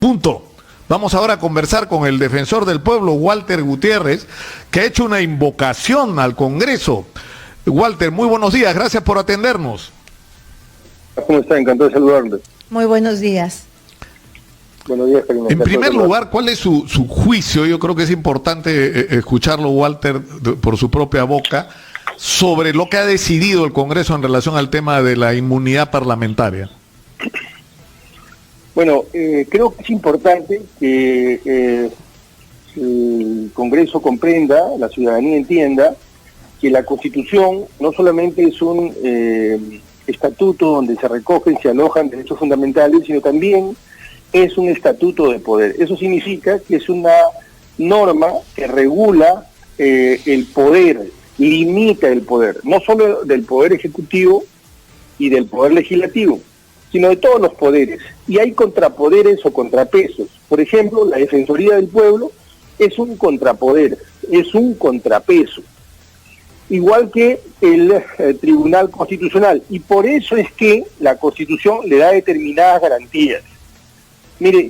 Punto. Vamos ahora a conversar con el defensor del pueblo, Walter Gutiérrez, que ha hecho una invocación al Congreso. Walter, muy buenos días, gracias por atendernos. ¿Cómo está? Encantado de saludarle. Muy buenos días. Buenos días, Karina. En primer lugar, ¿cuál es su juicio? Yo creo que es importante escucharlo, Walter, por su propia boca, sobre lo que ha decidido el Congreso en relación al tema de la inmunidad parlamentaria. Bueno, creo que es importante que el Congreso comprenda, la ciudadanía entienda, que la Constitución no solamente es un estatuto donde se recogen, se alojan derechos fundamentales, sino también es un estatuto de poder. Eso significa que es una norma que regula el poder, limita el poder, no solo del poder ejecutivo y del poder legislativo, sino de todos los poderes. Y hay contrapoderes o contrapesos. Por ejemplo, la Defensoría del Pueblo es un contrapoder, es un contrapeso, igual que el Tribunal Constitucional. Y por eso es que la Constitución le da determinadas garantías. Mire,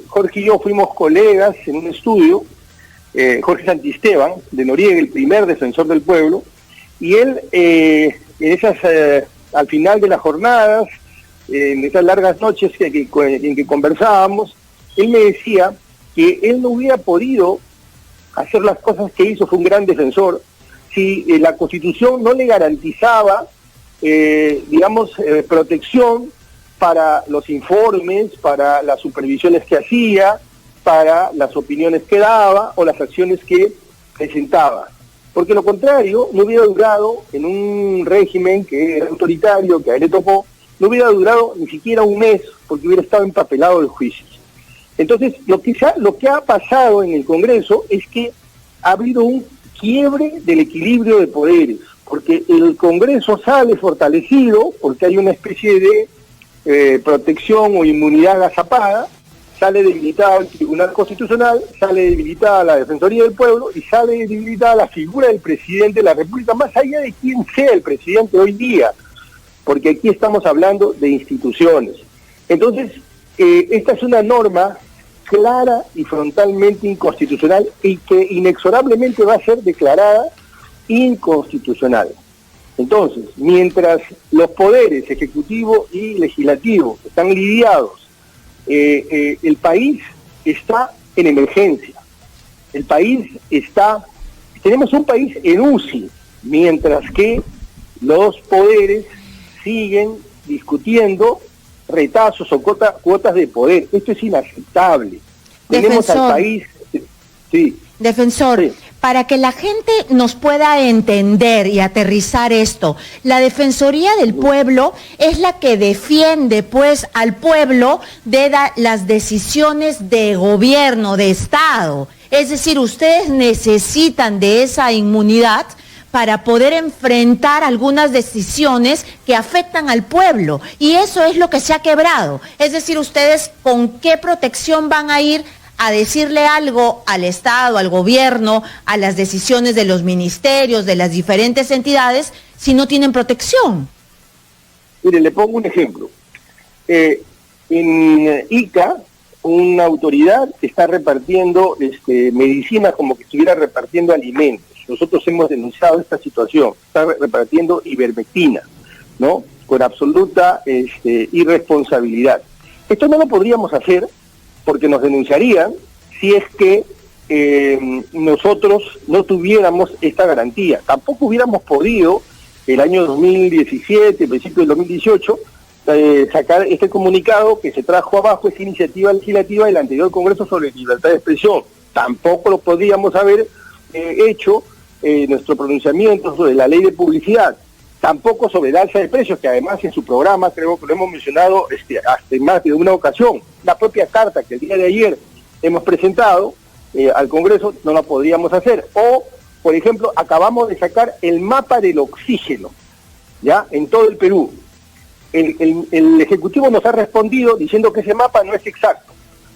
Jorge y yo fuimos colegas en un estudio, Jorge Santisteban, de Noriega, el primer defensor del pueblo, y él, al final de las jornadas, en esas largas noches en que conversábamos, él me decía que él no hubiera podido hacer las cosas que hizo, fue un gran defensor, si la Constitución no le garantizaba, protección para los informes, para las supervisiones que hacía, para las opiniones que daba o las acciones que presentaba. Porque lo contrario no hubiera durado en un régimen que era autoritario, que a él le tocó, no hubiera durado ni siquiera un mes, porque hubiera estado empapelado el juicio. Entonces, lo que ha pasado en el Congreso es que ha habido un quiebre del equilibrio de poderes, porque el Congreso sale fortalecido, porque hay una especie de protección o inmunidad agazapada, sale debilitada el Tribunal Constitucional, sale debilitada la Defensoría del Pueblo y sale debilitada la figura del presidente de la República, más allá de quién sea el presidente hoy día, porque aquí estamos hablando de instituciones. Entonces, esta es una norma clara y frontalmente inconstitucional y que inexorablemente va a ser declarada inconstitucional. Entonces, mientras los poderes ejecutivo y legislativo están lidiados, el país está en emergencia. Tenemos un país en UCI, mientras que los poderes siguen discutiendo retazos o cuotas de poder. Esto es inaceptable. Tenemos al país... Sí. Defensor, sí. Para que la gente nos pueda entender y aterrizar esto, la Defensoría del Pueblo es la que defiende, pues, al pueblo de las decisiones de gobierno, de Estado. Es decir, ustedes necesitan de esa inmunidad para poder enfrentar algunas decisiones que afectan al pueblo. Y eso es lo que se ha quebrado. Es decir, ustedes, ¿con qué protección van a ir a decirle algo al Estado, al gobierno, a las decisiones de los ministerios, de las diferentes entidades, si no tienen protección? Mire, le pongo un ejemplo. En Ica, una autoridad está repartiendo medicinas como que estuviera repartiendo alimentos. Nosotros hemos denunciado esta situación. Está repartiendo ivermectina, ¿no? Con absoluta irresponsabilidad. Esto no lo podríamos hacer porque nos denunciarían si es que nosotros no tuviéramos esta garantía. Tampoco hubiéramos podido, el año 2017, principio del 2018, sacar este comunicado que se trajo abajo, esta iniciativa legislativa del anterior Congreso sobre libertad de expresión. Tampoco lo podríamos haber hecho nuestro pronunciamiento sobre la ley de publicidad. Tampoco sobre el alza de precios, que además en su programa creo que lo hemos mencionado hasta en más de una ocasión. La propia carta que el día de ayer hemos presentado al Congreso no la podríamos hacer. O, por ejemplo, acabamos de sacar el mapa del oxígeno, ¿ya? En todo el Perú. El Ejecutivo nos ha respondido diciendo que ese mapa no es exacto.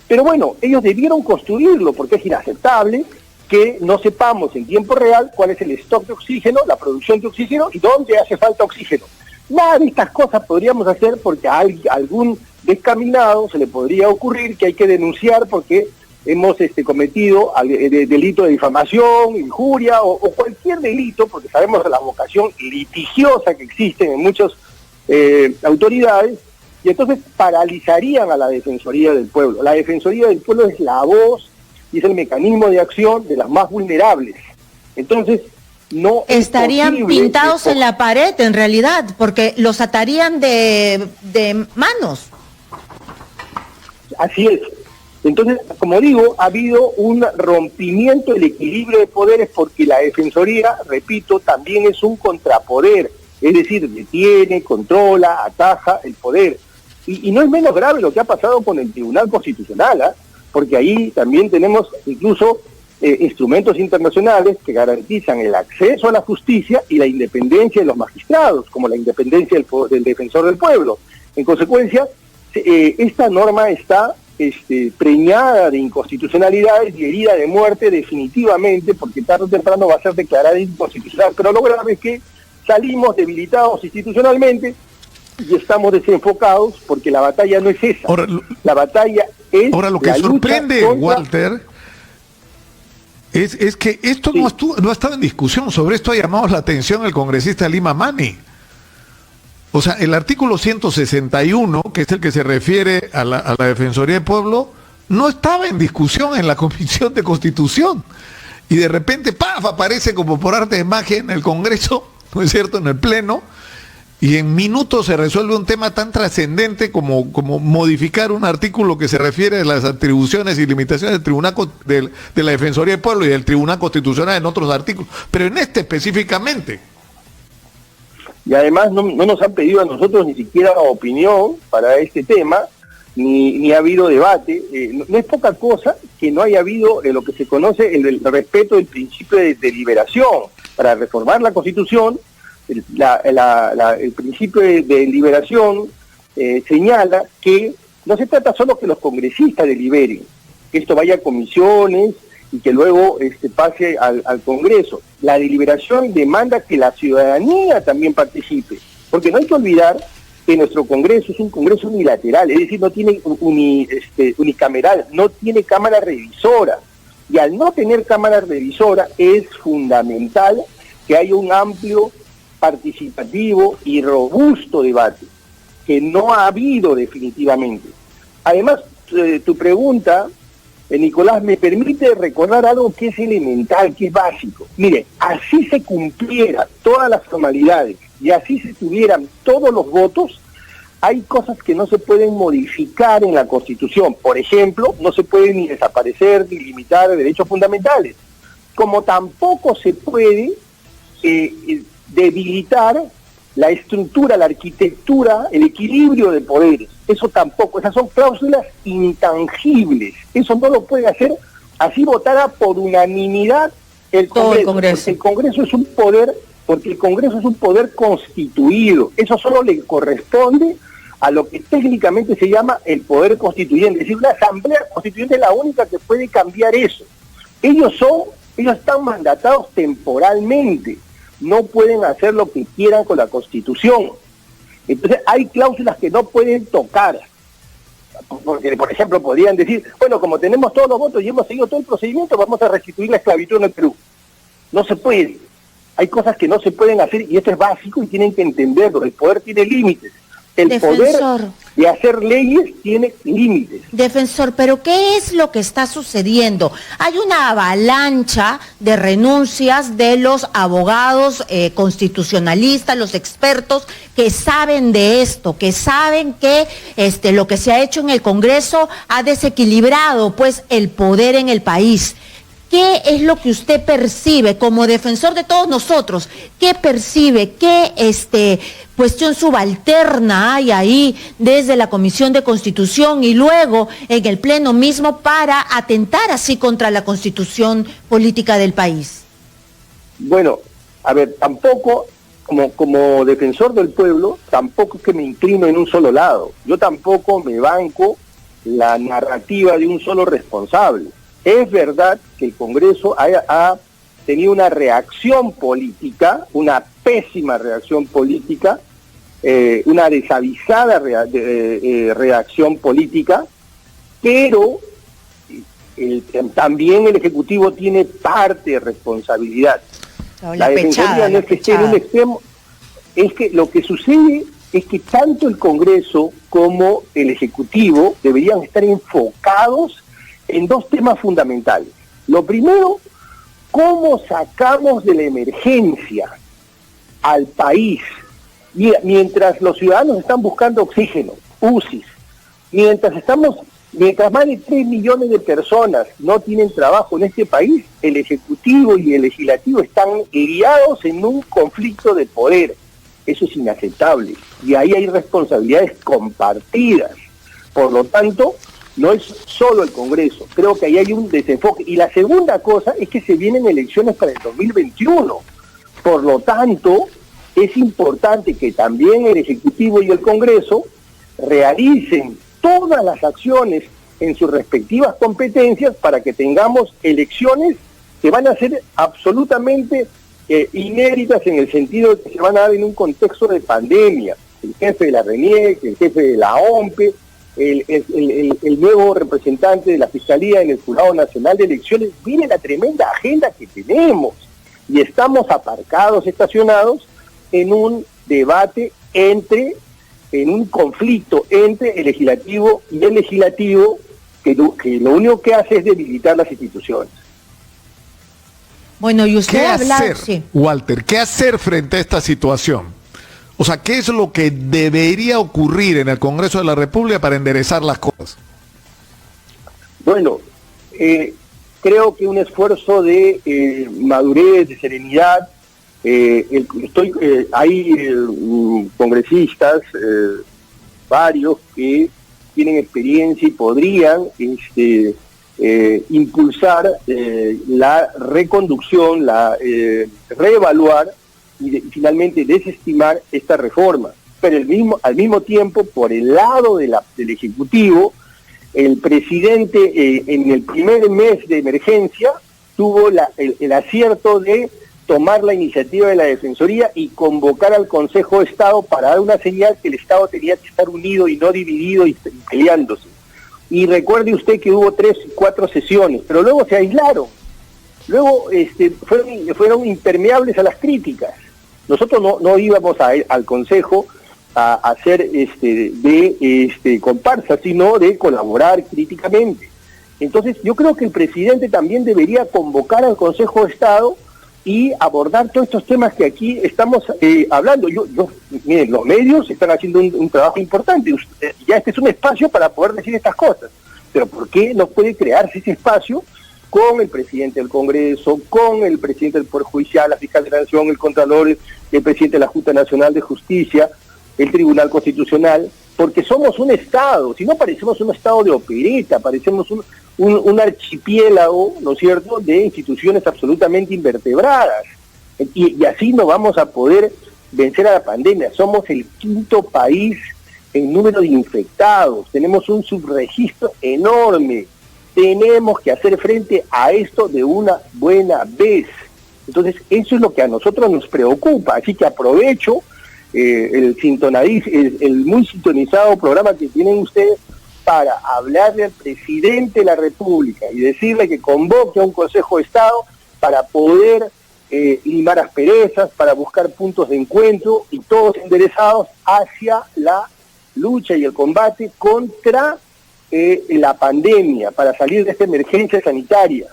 Pero bueno, ellos debieron construirlo porque es inaceptable que no sepamos en tiempo real cuál es el stock de oxígeno, la producción de oxígeno y dónde hace falta oxígeno. Nada de estas cosas podríamos hacer porque algún descaminado, se le podría ocurrir que hay que denunciar porque hemos cometido delito de difamación, injuria o cualquier delito, porque sabemos de la vocación litigiosa que existe en muchas autoridades, y entonces paralizarían a la Defensoría del Pueblo. La Defensoría del Pueblo es la voz y es el mecanismo de acción de las más vulnerables. Entonces, no estarían pintados en la pared, en realidad, porque los atarían de manos. Así es. Entonces, como digo, ha habido un rompimiento del equilibrio de poderes porque la Defensoría, repito, también es un contrapoder, es decir, detiene, controla, ataja el poder. Y no es menos grave lo que ha pasado con el Tribunal Constitucional, ¿eh? Porque ahí también tenemos incluso instrumentos internacionales que garantizan el acceso a la justicia y la independencia de los magistrados, como la independencia del defensor del pueblo. En consecuencia, esta norma está preñada de inconstitucionalidades y herida de muerte definitivamente, porque tarde o temprano va a ser declarada inconstitucional. Pero lo grave es que salimos debilitados institucionalmente y estamos desenfocados porque la batalla no es esa. Ahora, la batalla es ahora lo que sorprende, contra... Walter, es que esto sí no ha estado en discusión. Sobre esto ha llamado la atención el congresista Lima Mani. O sea, el artículo 161, que es el que se refiere a la Defensoría del Pueblo, no estaba en discusión en la Comisión de Constitución. Y de repente, ¡paf!, aparece como por arte de magia en el Congreso, ¿no es cierto?, en el Pleno, y en minutos se resuelve un tema tan trascendente como modificar un artículo que se refiere a las atribuciones y limitaciones del Tribunal de la Defensoría del Pueblo y del Tribunal Constitucional en otros artículos, pero en este específicamente. Y además no nos han pedido a nosotros ni siquiera opinión para este tema, ni ha habido debate. No es poca cosa que no haya habido lo que se conoce el respeto del principio de deliberación. Para reformar la Constitución, el principio de deliberación señala que no se trata solo que los congresistas deliberen, que esto vaya a comisiones y que luego pase al Congreso. La deliberación demanda que la ciudadanía también participe, porque no hay que olvidar que nuestro Congreso es un Congreso unilateral, es decir, no tiene unicameral, no tiene cámara revisora, y al no tener cámara revisora es fundamental que haya un amplio, participativo y robusto debate, que no ha habido definitivamente. Además, tu pregunta, Nicolás, me permite recordar algo que es elemental, que es básico. Mire, así se cumplieran todas las formalidades y así se tuvieran todos los votos, hay cosas que no se pueden modificar en la Constitución. Por ejemplo, no se puede ni desaparecer ni limitar derechos fundamentales, como tampoco se puede debilitar la estructura, la arquitectura, el equilibrio de poderes. Eso tampoco, esas son cláusulas intangibles. Eso no lo puede hacer así votara por unanimidad el Congreso. El Congreso es un poder, porque el Congreso es un poder constituido. Eso solo le corresponde a lo que técnicamente se llama el poder constituyente. Es decir, una asamblea constituyente es la única que puede cambiar eso. Ellos están mandatados temporalmente. No pueden hacer lo que quieran con la Constitución. Entonces hay cláusulas que no pueden tocar. Porque, por ejemplo, podrían decir, bueno, como tenemos todos los votos y hemos seguido todo el procedimiento, vamos a restituir la esclavitud en el Perú. No se puede. Hay cosas que no se pueden hacer y esto es básico y tienen que entenderlo. El poder tiene límites. El poder de hacer leyes tiene límites. Defensor, pero ¿qué es lo que está sucediendo? Hay una avalancha de renuncias de los abogados constitucionalistas, los expertos que saben de esto, que saben que lo que se ha hecho en el Congreso ha desequilibrado pues el poder en el país. ¿Qué es lo que usted percibe como defensor de todos nosotros? ¿Qué percibe? ¿Qué cuestión subalterna hay ahí desde la Comisión de Constitución y luego en el Pleno mismo para atentar así contra la Constitución política del país? Bueno, a ver, tampoco, como defensor del pueblo, tampoco es que me inclino en un solo lado. Yo tampoco me banco la narrativa de un solo responsable. Es verdad que el Congreso ha tenido una reacción política, una pésima reacción política, una desavisada reacción política, pero también el Ejecutivo tiene parte de responsabilidad. La Defensoría no es que esté en un extremo, es que lo que sucede es que tanto el Congreso como el Ejecutivo deberían estar enfocados en dos temas fundamentales. Lo primero, ¿cómo sacamos de la emergencia al país? Mientras los ciudadanos están buscando oxígeno, UCIs, mientras más de 3 millones de personas no tienen trabajo en este país, el Ejecutivo y el Legislativo están guiados en un conflicto de poder. Eso es inaceptable. Y ahí hay responsabilidades compartidas. Por lo tanto, no es solo el Congreso. Creo que ahí hay un desenfoque. Y la segunda cosa es que se vienen elecciones para el 2021. Por lo tanto, es importante que también el Ejecutivo y el Congreso realicen todas las acciones en sus respectivas competencias para que tengamos elecciones que van a ser absolutamente inéditas en el sentido de que se van a dar en un contexto de pandemia. El jefe de la RENIEC, el jefe de la OMPE, el nuevo representante de la Fiscalía en el Jurado Nacional de Elecciones. Miren la tremenda agenda que tenemos y estamos aparcados, estacionados en un debate en un conflicto entre el Legislativo y el Legislativo que lo único que hace es debilitar las instituciones. Bueno, y usted hacer, sí. Walter, ¿qué hacer frente a esta situación? O sea, ¿qué es lo que debería ocurrir en el Congreso de la República para enderezar las cosas? Bueno, creo que un esfuerzo de madurez, de serenidad. Hay congresistas, varios que tienen experiencia y podrían impulsar la reconducción, reevaluar y finalmente desestimar esta reforma. Pero al mismo tiempo, por el lado del Ejecutivo, el presidente en el primer mes de emergencia tuvo el acierto de tomar la iniciativa de la Defensoría y convocar al Consejo de Estado para dar una señal que el Estado tenía que estar unido y no dividido y peleándose. Y recuerde usted que hubo 3 y 4 sesiones, pero luego se aislaron. Luego fueron impermeables a las críticas. Nosotros no íbamos al Consejo a hacer comparsa, sino de colaborar críticamente. Entonces yo creo que el presidente también debería convocar al Consejo de Estado y abordar todos estos temas que aquí estamos hablando. Miren, los medios están haciendo un trabajo importante. Ya este es un espacio para poder decir estas cosas. Pero ¿por qué no puede crearse ese espacio con el presidente del Congreso, con el presidente del Poder Judicial, la Fiscal de la Nación, el Contralor, el presidente de la Junta Nacional de Justicia, el Tribunal Constitucional? Porque somos un Estado. Si no, parecemos un Estado de opereta, parecemos un archipiélago, ¿no es cierto?, de instituciones absolutamente invertebradas. Y así no vamos a poder vencer a la pandemia. Somos el 5º país en número de infectados, tenemos un subregistro enorme. Tenemos que hacer frente a esto de una buena vez. Entonces, eso es lo que a nosotros nos preocupa. Así que aprovecho el muy sintonizado programa que tienen ustedes para hablarle al presidente de la República y decirle que convoque a un Consejo de Estado para poder limar asperezas, para buscar puntos de encuentro y todos enderezados hacia la lucha y el combate contra la pandemia, para salir de esta emergencia sanitaria.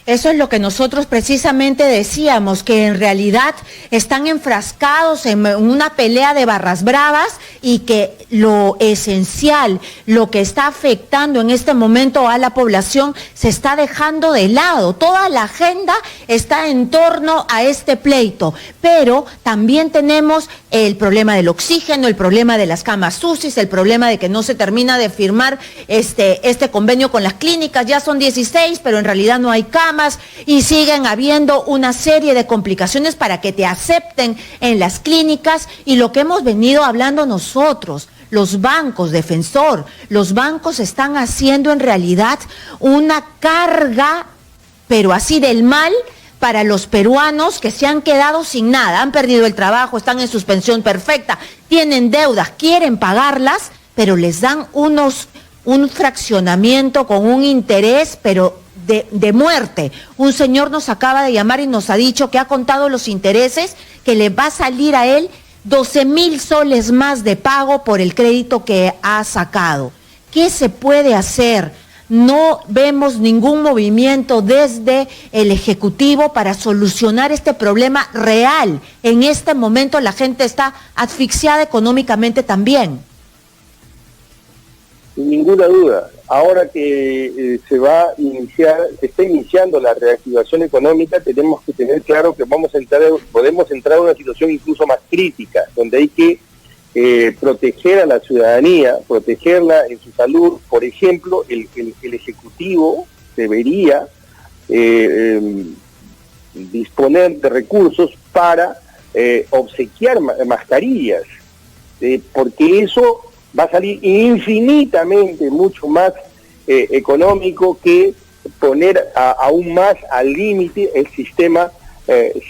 Eso es lo que nosotros precisamente decíamos, que en realidad están enfrascados en una pelea de barras bravas y que lo esencial, lo que está afectando en este momento a la población, se está dejando de lado. Toda la agenda está en torno a este pleito, pero también tenemos el problema del oxígeno, el problema de las camas UCI, el problema de que no se termina de firmar este convenio con las clínicas. Ya son 16, pero en realidad no hay camas. Y siguen habiendo una serie de complicaciones para que te acepten en las clínicas, y lo que hemos venido hablando nosotros, los bancos, Defensor, los bancos están haciendo en realidad una carga, pero así del mal, para los peruanos que se han quedado sin nada, han perdido el trabajo, están en suspensión perfecta, tienen deudas, quieren pagarlas, pero les dan un fraccionamiento con un interés, pero de muerte. Un señor nos acaba de llamar y nos ha dicho que ha contado los intereses, que le va a salir a él 12,000 soles más de pago por el crédito que ha sacado. ¿Qué se puede hacer? No vemos ningún movimiento desde el Ejecutivo para solucionar este problema real. En este momento la gente está asfixiada económicamente también. Sin ninguna duda. Ahora que se está iniciando la reactivación económica, tenemos que tener claro que podemos entrar a una situación incluso más crítica, donde hay que proteger a la ciudadanía, protegerla en su salud. Por ejemplo, el Ejecutivo debería disponer de recursos para obsequiar mascarillas, porque eso va a salir infinitamente mucho más económico que poner aún más al límite el sistema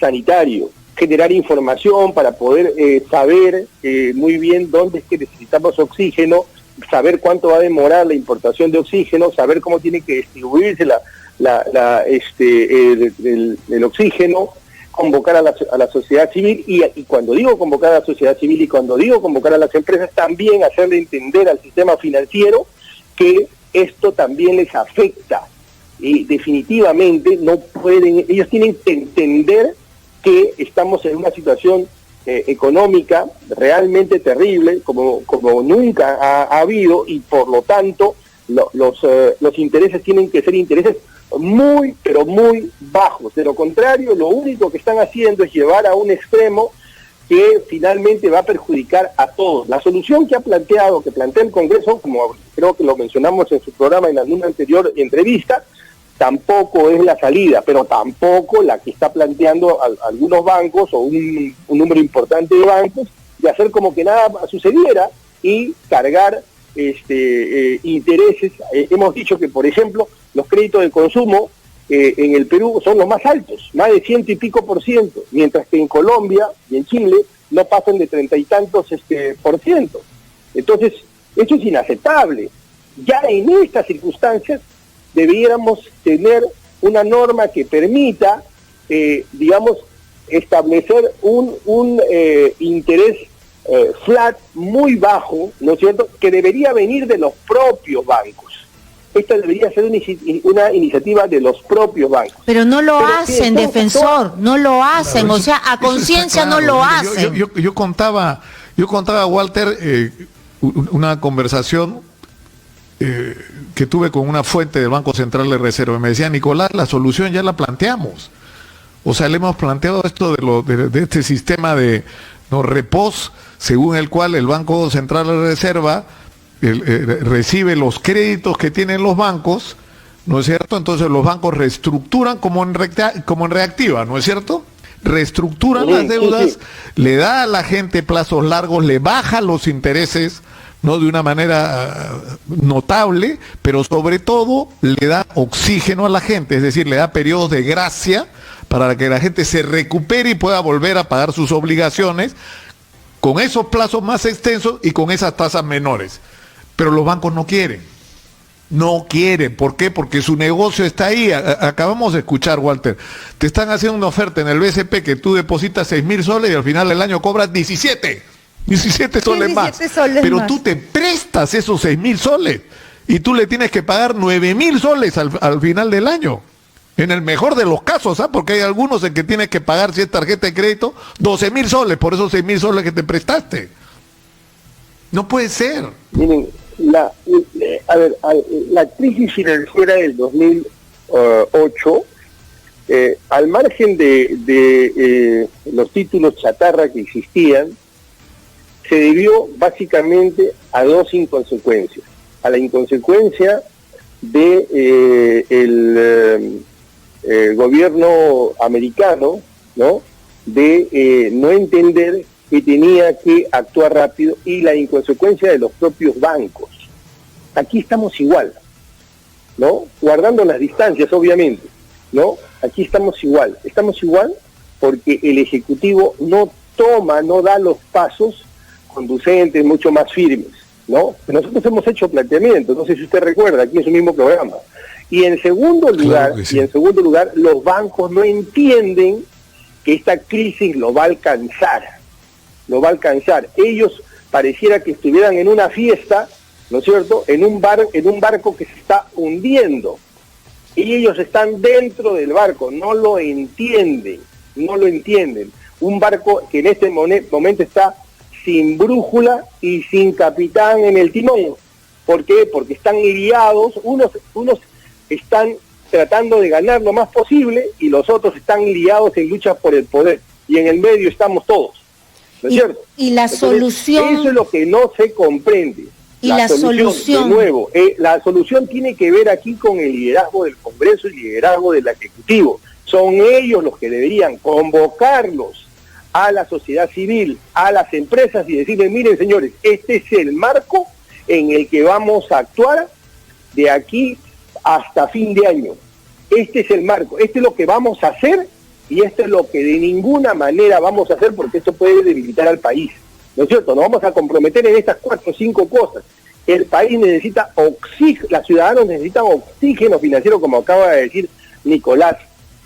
sanitario. Generar información para poder saber muy bien dónde es que necesitamos oxígeno, saber cuánto va a demorar la importación de oxígeno, saber cómo tiene que distribuirse el oxígeno, convocar a la sociedad civil y cuando digo convocar a la sociedad civil y cuando digo convocar a las empresas, también hacerle entender al sistema financiero que esto también les afecta y definitivamente no pueden, ellos tienen que entender que estamos en una situación económica realmente terrible como nunca ha habido, y por lo tanto los intereses tienen que ser intereses muy, pero muy bajos. De lo contrario, lo único que están haciendo es llevar a un extremo que finalmente va a perjudicar a todos. La solución que plantea el Congreso, como creo que lo mencionamos en su programa en alguna anterior entrevista, tampoco es la salida, pero tampoco la que está planteando algunos bancos o un número importante de bancos, de hacer como que nada sucediera y cargar intereses. Hemos dicho que, por ejemplo, los créditos de consumo en el Perú son los más altos, más de 100 y pico %, mientras que en Colombia y en Chile no pasan de 30 y tantos %. Entonces, eso es inaceptable. Ya en estas circunstancias debiéramos tener una norma que permita, establecer un interés flat muy bajo, ¿no es cierto?, que debería venir de los propios bancos. Esta debería ser una iniciativa de los propios bancos. Pero no lo hacen, defensor, no lo hacen, o sea, a conciencia no lo hacen. Yo contaba, Walter, una conversación que tuve con una fuente del Banco Central de Reserva. Me decía: Nicolás, la solución ya la planteamos. O sea, le hemos planteado esto de este sistema de repos, según el cual el Banco Central de Reserva recibe los créditos que tienen los bancos, ¿no es cierto? Entonces los bancos reestructuran como en reactiva, ¿no es cierto? Reestructuran las deudas, le da a la gente plazos largos, le baja los intereses, no de una manera notable, pero sobre todo le da oxígeno a la gente, es decir, le da periodos de gracia para que la gente se recupere y pueda volver a pagar sus obligaciones con esos plazos más extensos y con esas tasas menores. Pero los bancos no quieren. ¿Por qué? Porque su negocio está ahí. Acabamos de escuchar, Walter, te están haciendo una oferta en el BCP que tú depositas 6,000 soles y al final del año cobras 17 soles más. Pero tú te prestas esos 6,000 soles y tú le tienes que pagar 9,000 soles al final del año. En el mejor de los casos, ¿sabes? Porque hay algunos en que tienes que pagar, si es tarjeta de crédito, 12,000 soles por esos 6,000 soles que te prestaste. No puede ser. Miren, la crisis financiera del 2008, al margen de los títulos chatarra que existían, se debió básicamente a dos inconsecuencias. A la inconsecuencia de el gobierno americano, ¿no?, de no entender que tenía que actuar rápido, y la inconsecuencia de los propios bancos. Aquí estamos igual, ¿no?, guardando las distancias, obviamente, ¿no? Aquí estamos igual porque el Ejecutivo no da los pasos conducentes, mucho más firmes, ¿no? Nosotros hemos hecho planteamientos, no sé si usted recuerda, aquí en su mismo programa. Y en segundo lugar, los bancos no entienden que esta crisis lo va a alcanzar. Ellos pareciera que estuvieran en una fiesta, ¿no es cierto?, en un barco que se está hundiendo. Y ellos están dentro del barco, no lo entienden. Un barco que en este momento está sin brújula y sin capitán en el timón. ¿Por qué? Porque están guiados, unos están tratando de ganar lo más posible y los otros están liados en lucha por el poder. Y en el medio estamos todos, ¿no es cierto? Y la solución... Eso es lo que no se comprende. Y la solución... De nuevo, la solución tiene que ver aquí con el liderazgo del Congreso y el liderazgo del Ejecutivo. Son ellos los que deberían convocarlos a la sociedad civil, a las empresas y decirles, miren señores, este es el marco en el que vamos a actuar de aquí hasta fin de año. Este es el marco, este es lo que vamos a hacer y esto es lo que de ninguna manera vamos a hacer porque esto puede debilitar al país. ¿No es cierto? Nos vamos a comprometer en estas 4 o 5 cosas. El país necesita oxígeno, los ciudadanos necesitan oxígeno financiero, como acaba de decir Nicolás,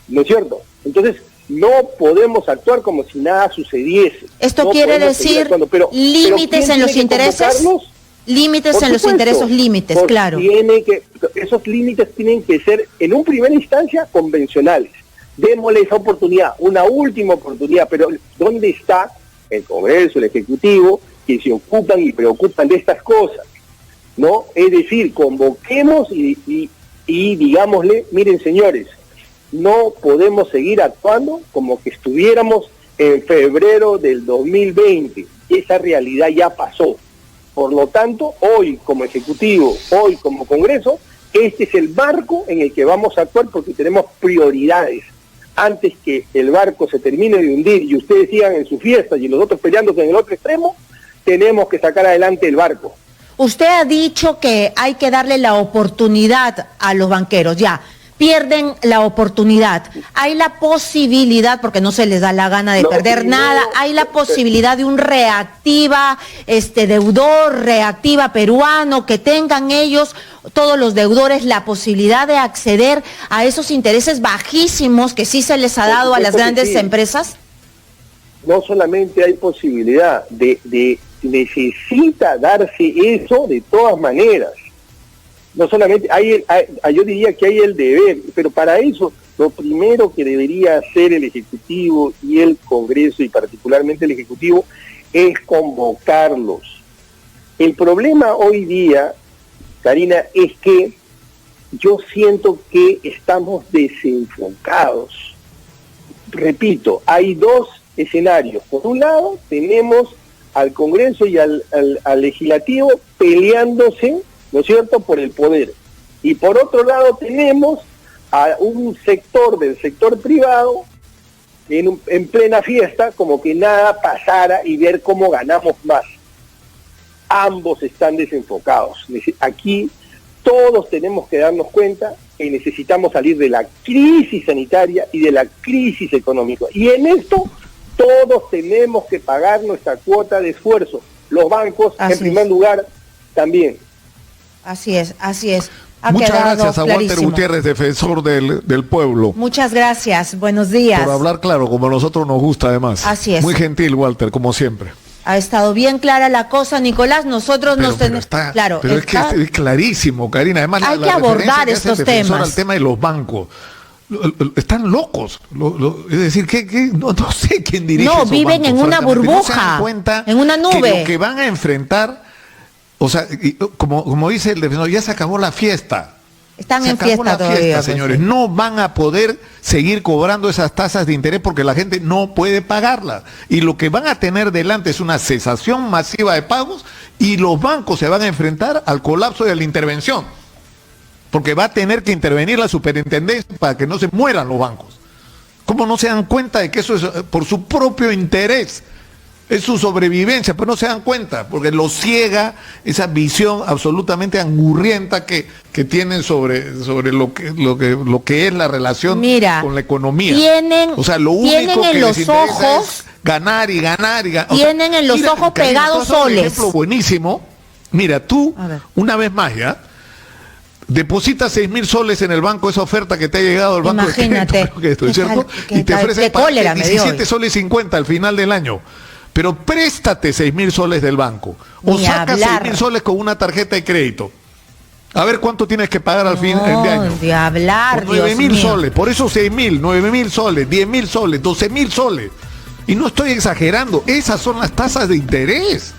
¿no es cierto? Entonces, no podemos actuar como si nada sucediese. ¿Esto no quiere decir límites en los intereses? Límites en los intereses, límites, claro. Esos límites tienen que ser, en un primera instancia, convencionales. Démosle esa oportunidad, una última oportunidad, pero ¿dónde está el Congreso, el Ejecutivo, que se ocupan y preocupan de estas cosas? ¿No? Es decir, convoquemos y digámosle, miren señores, no podemos seguir actuando como que estuviéramos en febrero del 2020. Esa realidad ya pasó. Por lo tanto, hoy como Ejecutivo, hoy como Congreso, este es el marco en el que vamos a actuar porque tenemos prioridades. Antes que el barco se termine de hundir y ustedes sigan en su fiesta y los otros peleándose en el otro extremo, tenemos que sacar adelante el barco. Usted ha dicho que hay que darle la oportunidad a los banqueros, ya. Pierden la oportunidad. Hay la posibilidad, porque no se les da la gana de perder nada, hay la posibilidad de un reactiva, deudor, reactiva peruano, que tengan ellos, todos los deudores, la posibilidad de acceder a esos intereses bajísimos que sí se les ha dado a las grandes empresas. No solamente hay posibilidad, necesita darse eso de todas maneras. No solamente yo diría que hay el deber, pero para eso lo primero que debería hacer el Ejecutivo y el Congreso, y particularmente el Ejecutivo, es convocarlos. El problema hoy día, Karina, es que yo siento que estamos desenfocados. Repito, hay 2 escenarios. Por un lado, tenemos al Congreso y al Legislativo peleándose, ¿no es cierto?, por el poder. Y por otro lado tenemos a un sector del sector privado en plena fiesta, como que nada pasara y ver cómo ganamos más. Ambos están desenfocados. Aquí todos tenemos que darnos cuenta que necesitamos salir de la crisis sanitaria y de la crisis económica. Y en esto todos tenemos que pagar nuestra cuota de esfuerzo. Los bancos, en primer lugar, también. Así es. Muchas gracias a Walter Gutiérrez, defensor del pueblo. Muchas gracias, buenos días. Por hablar claro, como a nosotros nos gusta además. Así es. Muy gentil, Walter, como siempre. Ha estado bien clara la cosa, Nicolás, nosotros nos tenemos... Claro, pero es que es clarísimo, Karina. Además, hay que abordar estos temas. Al tema de los bancos. Están locos. Es decir, no sé quién dirige esos viven bancos, en una burbuja, no se dan cuenta en una nube. Que lo que van a enfrentar... O sea, como dice el defensor, ya se acabó la fiesta. Están en fiesta todavía, señores. Pues, sí. No van a poder seguir cobrando esas tasas de interés porque la gente no puede pagarlas. Y lo que van a tener delante es una cesación masiva de pagos y los bancos se van a enfrentar al colapso de la intervención. Porque va a tener que intervenir la superintendencia para que no se mueran los bancos. ¿Cómo no se dan cuenta de que eso es por su propio interés? Es su sobrevivencia, pero no se dan cuenta, porque lo ciega esa visión absolutamente angurrienta que tienen sobre lo que es la relación con la economía. O sea, lo único que les interesa es ganar y ganar y ganar. Tienen en los ojos pegados soles. Un ejemplo buenísimo. Mira, tú, una vez más ya, depositas 6,000 soles en el banco, esa oferta que te ha llegado al banco. Imagínate. ¿Cierto? Y te ofrecen 17 soles 50 al final del año. Pero préstate 6,000 soles del banco. O sacas 6,000 soles con una tarjeta de crédito. A ver cuánto tienes que pagar al fin de año. De hablar, por 9,000 soles. Por eso 6,000, 9,000 soles, 10,000 soles, 12,000 soles. Y no estoy exagerando. Esas son las tasas de interés.